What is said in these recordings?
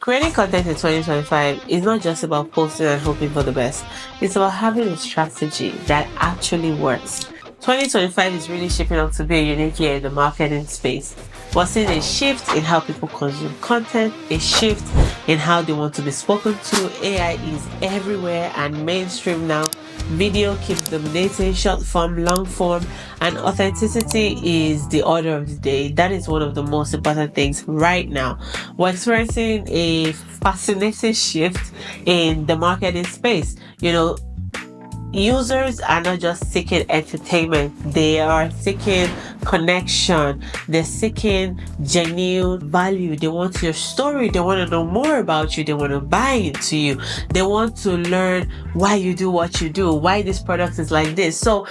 Creating content in 2025 is not just about posting and hoping for the best. It's about having a strategy that actually works. 2025 is really shaping up to be a unique year in the marketing space. We're seeing a shift in how people consume content, a shift in how they want to be spoken to. AI is everywhere and mainstream now. Video keeps dominating, short form, long form, and authenticity is the order of the day. That is one of the most important things right now. We're experiencing a fascinating shift in the marketing space. Users are not just seeking entertainment, they are seeking connection, they're seeking genuine value. They want your story, they want to know more about you, they want to buy into you, they want to learn why you do what you do, why this product is like this. So,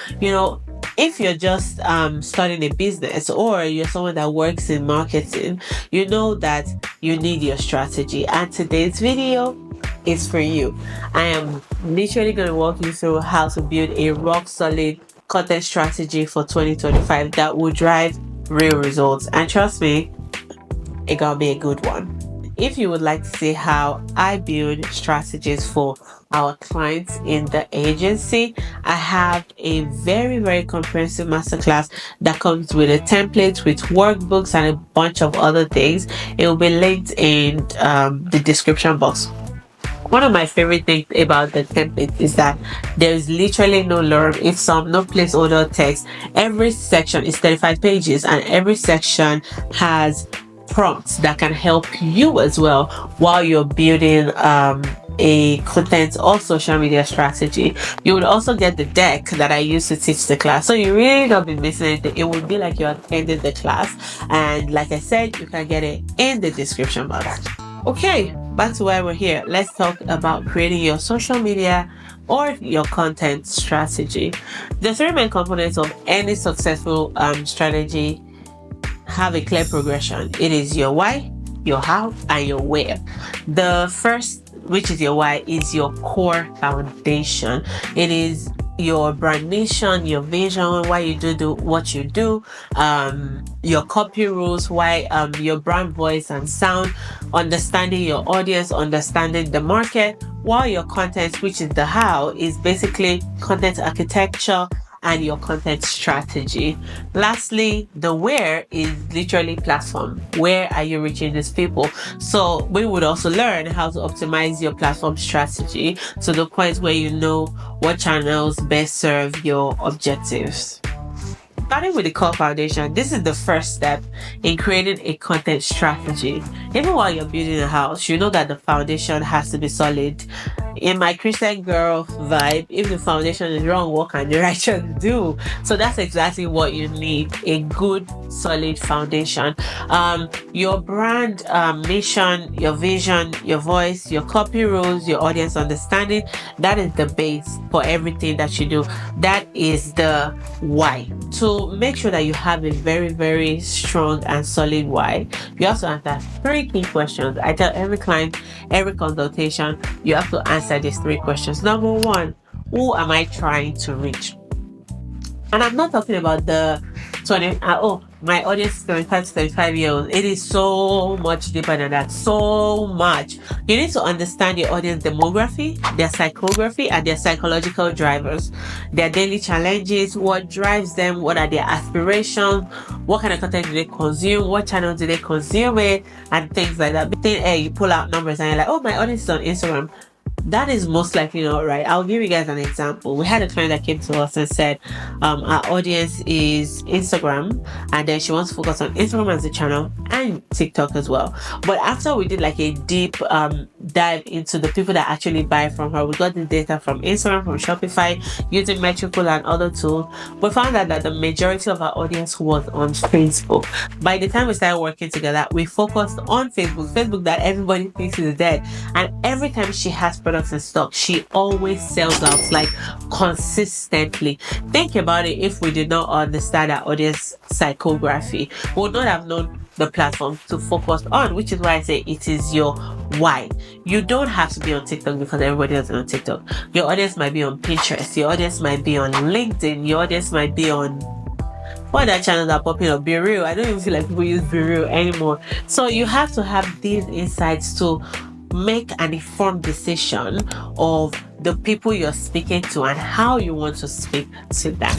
if you're just starting a business or you're someone that works in marketing, you know that you need your strategy. And today's video is for you. I am literally going to walk you through how to build a rock solid content strategy for 2025 that will drive real results. And trust me, it gonna be a good one. If you would like to see how I build strategies for our clients in the agency, I have a very, very comprehensive masterclass that comes with a template, with workbooks, and a bunch of other things. It will be linked in the description box. One of my favorite things about the template is that there is literally no lorem ipsum, no placeholder text. Every section is 35 pages, and every section has prompts that can help you as well while you're building a content or social media strategy. You would also get the deck that I use to teach the class, so you really don't be missing anything. It would be like you're attending the class, and like I said, you can get it in the description box. Okay, back to why we're here. Let's talk about creating your social media or your content strategy. The three main components of any successful strategy have a clear progression. It is your why, your how, and your where. The first, which is your why, is your core foundation. It is your brand mission, your vision, why you do what you do, your copy rules, why your brand voice and sound, understanding your audience, understanding the market, while your content, which is the how, is basically content architecture and your content strategy. Lastly, the where is literally platform. Where are you reaching these people? So we would also learn how to optimize your platform strategy to the point where you know what channels best serve your objectives. Starting with the core foundation, this is the first step in creating a content strategy. Even while you're building a house, you know that the foundation has to be solid. In my Christian girl vibe, if the foundation is wrong, what can the righteous do? So that's exactly what you need, a good solid foundation. Your brand mission, your vision, your voice, your copy rules, your audience understanding, that is the base for everything that you do. That is the why. To make sure that you have a very, very strong and solid why, you have to answer three key questions. I tell every client, every consultation, you have to answer these three questions. Number one, who am I trying to reach? And I'm not talking about the my audience is 25 to 35 years old. It is so much deeper than that. So much. You need to understand your audience demography, their psychography, and their psychological drivers, their daily challenges, what drives them, what are their aspirations, what kind of content do they consume, what channel do they consume it, and things like that. Then you pull out numbers and you're like, oh, my audience is on Instagram. That is most likely not right. I'll give you guys an example. We had a client that came to us and said our audience is Instagram, and then she wants to focus on Instagram as a channel and TikTok as well. But after we did like a deep dive into the people that actually buy from her, we got the data from Instagram, from Shopify, using Metricool and other tools. We found out that the majority of our audience was on Facebook. By the time we started working together, we focused on Facebook that everybody thinks is dead. And every time she has products in stock, she always sells out, like consistently. Think about it. If we did not understand our audience psychography, we would not have known the platform to focus on, which is why I say it is your why. You don't have to be on TikTok because everybody else is on TikTok. Your audience might be on Pinterest, your audience might be on LinkedIn, your audience might be on what other channels are popping up? Be Real. I don't even feel like people use Be Real anymore. So you have to have these insights to make an informed decision of the people you're speaking to and how you want to speak to them.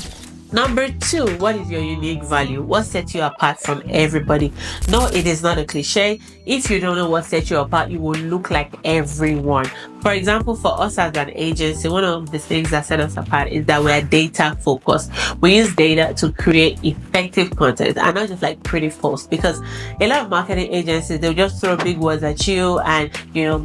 Number 2, what is your unique value? What sets you apart from everybody? No, it is not a cliche. If you don't know what sets you apart, you will look like everyone. For example, for us as an agency, one of the things that set us apart is that we are data focused. We use data to create effective content and not just like pretty posts, because a lot of marketing agencies, they'll just throw big words at you and,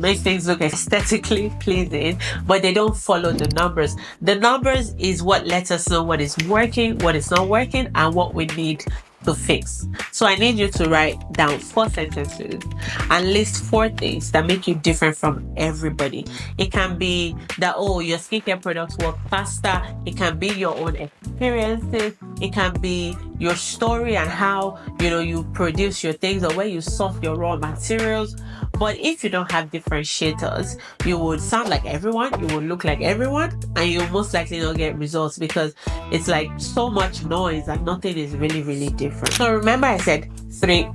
make things look aesthetically pleasing, but they don't follow the numbers. The numbers is what lets us know what is working, what is not working, and what we need to fix. So I need you to write down 4 sentences and list 4 things that make you different from everybody. It can be that, your skincare products work faster. It can be your own experiences. It can be your story and how, you produce your things, or where you source your raw materials. But if you don't have differentiators, you would sound like everyone, you will look like everyone, and you'll most likely not get results, because it's like so much noise and nothing is really, really different. So remember I said 3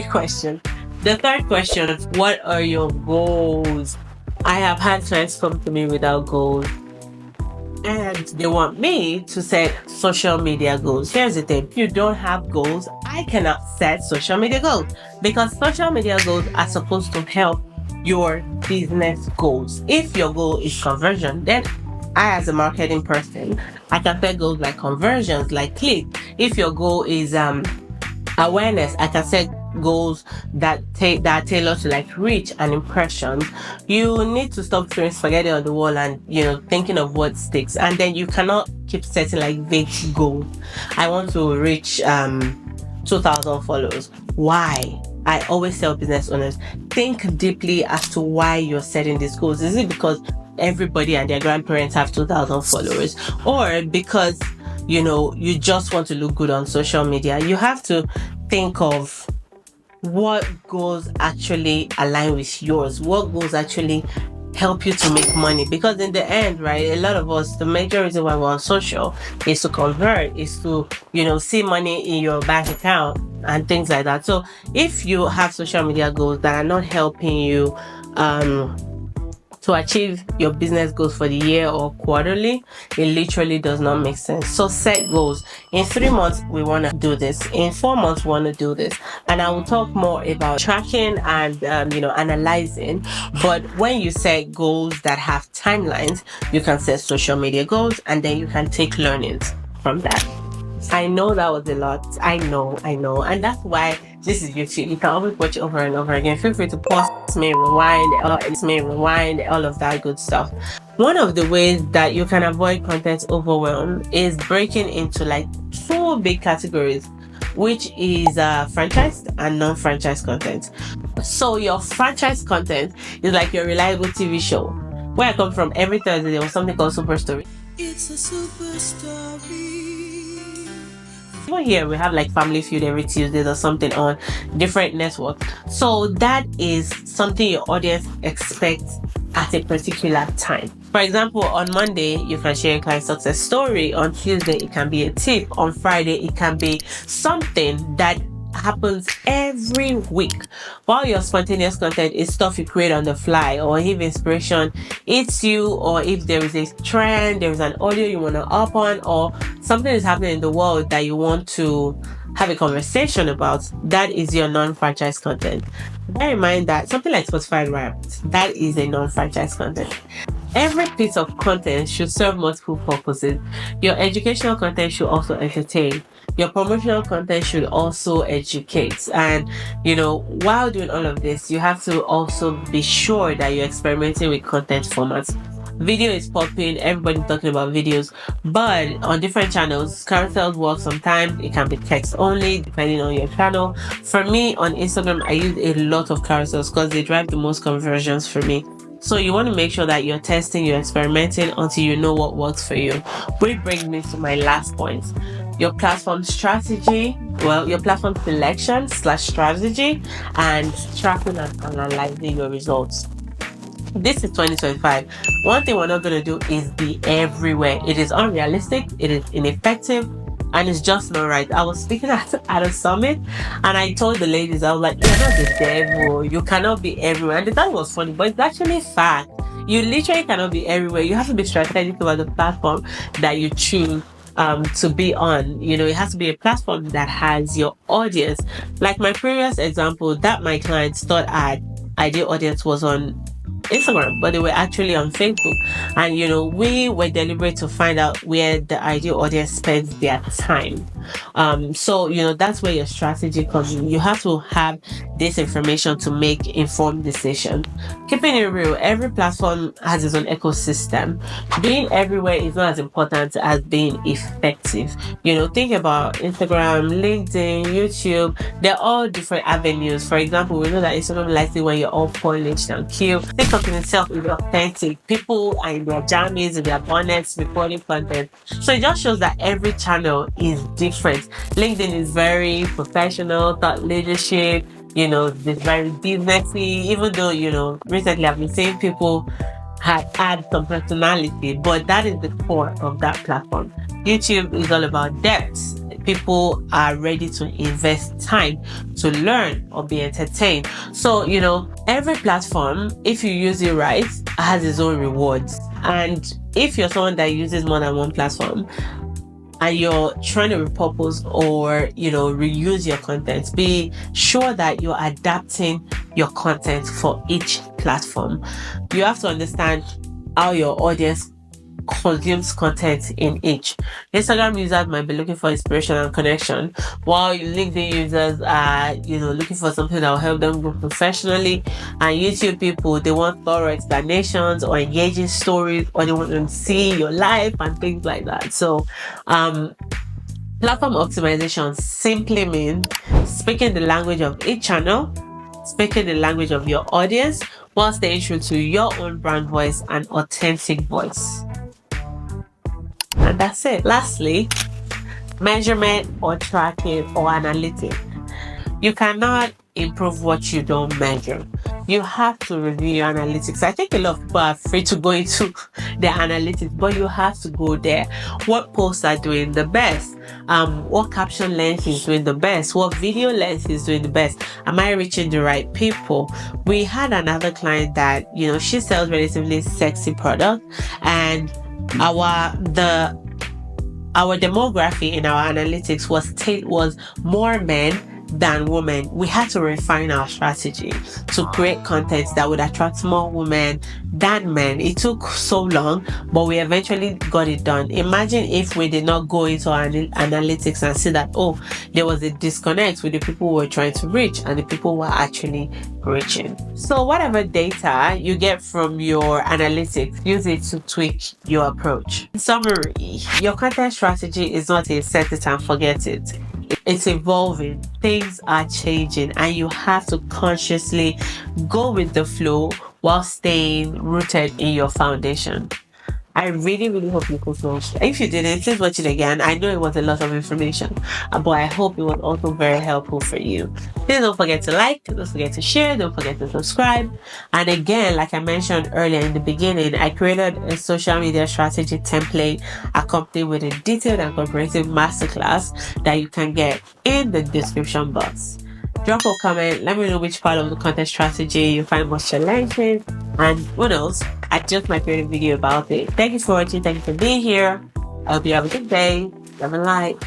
questions. The 3rd question is, what are your goals? I have had clients come to me without goals, and they want me to set social media goals. Here's the thing: if you don't have goals, I cannot set social media goals, because social media goals are supposed to help your business goals. If your goal is conversion, then I, as a marketing person, I can set goals like conversions, like click. If your goal is awareness, I can set goals that are tailored to like reach and impressions. You need to stop throwing spaghetti on the wall and thinking of what sticks, and then you cannot keep setting like vague goals. I want to reach 2,000 followers. Why? I always tell business owners, think deeply as to why you're setting these goals. Is it because everybody and their grandparents have 2,000 followers, or because you just want to look good on social media? You have to think of what goals actually align with yours, what goals actually help you to make money. Because in the end, right, a lot of us, the major reason why we're on social is to convert, is to see money in your bank account and things like that. So if you have social media goals that are not helping you to achieve your business goals for the year or quarterly, it literally does not make sense. So set goals. In 3 months, we want to do this. In 4 months, we want to do this. And I will talk more about tracking and, analyzing. But when you set goals that have timelines, you can set social media goals, and then you can take learnings from that. I know that was a lot. I know. And that's why this is YouTube. You can always watch it over and over again. Feel free to pause me, rewind, all of that good stuff. One of the ways that you can avoid content overwhelm is breaking into like 2 big categories, which is franchised and non-franchised content. So your franchise content is like your reliable TV show. Where I come from, every Thursday there was something called Super Story. It's a super story. Even here we have like Family Feud every Tuesday or something on different networks. So that is something your audience expects at a particular time. For example, on Monday you can share a client success story. On Tuesday it can be a tip. On Friday it can be something that happens every week, while your spontaneous content is stuff you create on the fly, or if inspiration hits you, or if there is a trend, there is an audio you want to up on, or something is happening in the world that you want to have a conversation about. That is your non-franchise content. Bear in mind that something like Spotify Wrapped, that is a non-franchise content. Every piece of content should serve multiple purposes. Your educational content should also entertain. Your promotional content should also educate. And, while doing all of this, you have to also be sure that you're experimenting with content formats. Video is popping, everybody's talking about videos, but on different channels, carousels work sometimes. It can be text only, depending on your channel. For me, on Instagram, I use a lot of carousels because they drive the most conversions for me. So you want to make sure that you're testing, you're experimenting until you know what works for you. Which brings me to my last point. Your platform strategy, your platform selection / strategy, and tracking and analyzing your results. This is 2025. One thing we're not going to do is be everywhere. It is unrealistic. It is ineffective. and it's just not right. I was speaking at a summit, and I told the ladies, I was like, "You're not the devil. You cannot be everywhere." And they thought it was funny, but it's actually fact. You literally cannot be everywhere. You have to be strategic about the platform that you choose to be on. You know, it has to be a platform that has your audience. Like my previous example, that my clients thought our ideal audience was on Instagram, but they were actually on Facebook. And you know, we were deliberate to find out where the ideal audience spends their time. So you know, that's where your strategy comes in. You have to have this information to make informed decisions. Keeping it real, every platform has its own ecosystem. Being everywhere is not as important as being effective. You know, think about Instagram, LinkedIn, YouTube. They're all different avenues. For example, we know that Instagram likes it when you're all polished and cute. TikTok in itself is authentic. People are in their jammies, in their bonnets, recording content. So it just shows that every channel is different. LinkedIn is very professional, thought leadership, you know, it's very businessy, even though, you know, recently I've been seeing people add some personality, but that is the core of that platform. YouTube is all about depth. People are ready to invest time to learn or be entertained. So, you know, every platform, if you use it right, has its own rewards. And if you're someone that uses more than one platform, and you're trying to repurpose or, you know, reuse your content, be sure that you're adapting your content for each platform. You have to understand how your audience consumes content in each. Instagram users might be looking for inspiration and connection, while LinkedIn users are, you know, looking for something that will help them grow professionally. And YouTube people, they want thorough explanations or engaging stories, or they want to see your life and things like that. So platform optimization simply means speaking the language of each channel, speaking the language of your audience, while staying true to your own brand voice and authentic voice. And that's it. Lastly, measurement or tracking or analytics. You cannot improve what you don't measure. You have to review your analytics. I think a lot of people are afraid to go into the analytics, but you have to go there. What posts are doing the best? What caption length is doing the best? What video length is doing the best? Am I reaching the right people? We had another client that, you know, she sells relatively sexy product, and our demography in our analytics was more men than women. We had to refine our strategy to create content that would attract more women than men. It took so long, but we eventually got it done. Imagine if we did not go into our analytics and see that, oh, there was a disconnect with the people we were trying to reach and the people were actually reaching. So whatever data you get from your analytics, use it to tweak your approach. In summary, your content strategy is not a set it and forget it. It's evolving, things are changing, and you have to consciously go with the flow while staying rooted in your foundation. I really hope you could watch. If you didn't, please watch it again. I know it was a lot of information, but I hope it was also very helpful for you. Please don't forget to like, don't forget to share, don't forget to subscribe. And again, like I mentioned earlier in the beginning, I created a social media strategy template accompanied with a detailed and comprehensive masterclass that you can get in the description box. Drop a comment, let me know which part of the content strategy you find most challenging, and who knows, I just might create a video about it. Thank you for watching, thank you for being here. I hope you have a good day. Love and light.